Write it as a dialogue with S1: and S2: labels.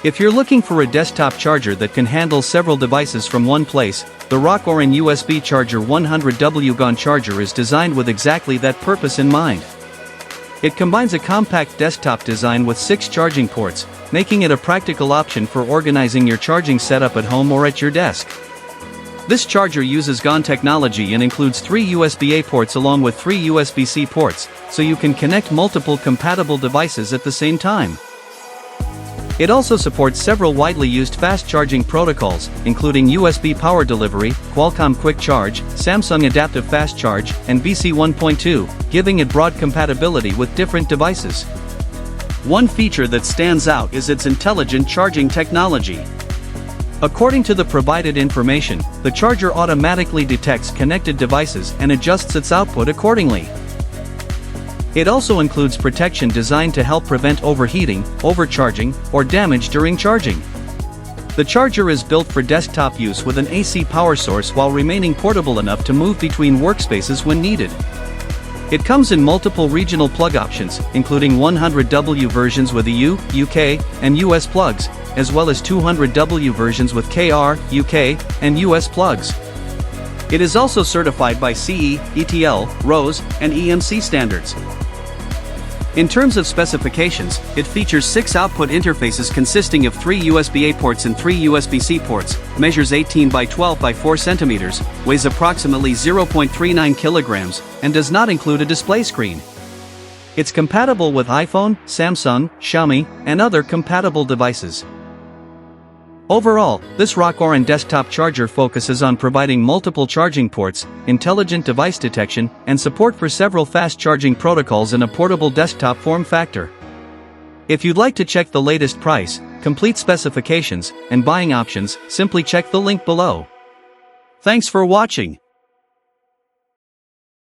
S1: If you're looking for a desktop charger that can handle several devices from one place, the Rocoren USB Charger 100W GaN charger is designed with exactly that purpose in mind. It combines a compact desktop design with 6 charging ports, making it a practical option for organizing your charging setup at home or at your desk. This charger uses GaN technology and includes 3 USB-A ports along with 3 USB-C ports, so you can connect multiple compatible devices at the same time. It also supports several widely used fast charging protocols, including USB power delivery, Qualcomm Quick Charge, Samsung Adaptive Fast Charge, and BC 1.2, giving it broad compatibility with different devices. One feature that stands out is its intelligent charging technology. According to the provided information, the charger automatically detects connected devices and adjusts its output accordingly. It also includes protection designed to help prevent overheating, overcharging, or damage during charging. The charger is built for desktop use with an AC power source while remaining portable enough to move between workspaces when needed. It comes in multiple regional plug options, including 100W versions with EU, UK, and US plugs, as well as 200W versions with KR, UK, and US plugs. It is also certified by CE, ETL, RoHS, and EMC standards. In terms of specifications, it features 6 output interfaces consisting of 3 USB-A ports and 3 USB-C ports, measures 18 by 12 by 4 centimeters, weighs approximately 0.39 kilograms, and does not include a display screen. It's compatible with iPhone, Samsung, Xiaomi, and other compatible devices. Overall, this Rocoren desktop charger focuses on providing multiple charging ports, intelligent device detection, and support for several fast charging protocols in a portable desktop form factor. If you'd like to check the latest price, complete specifications, and buying options, simply check the link below. Thanks for watching.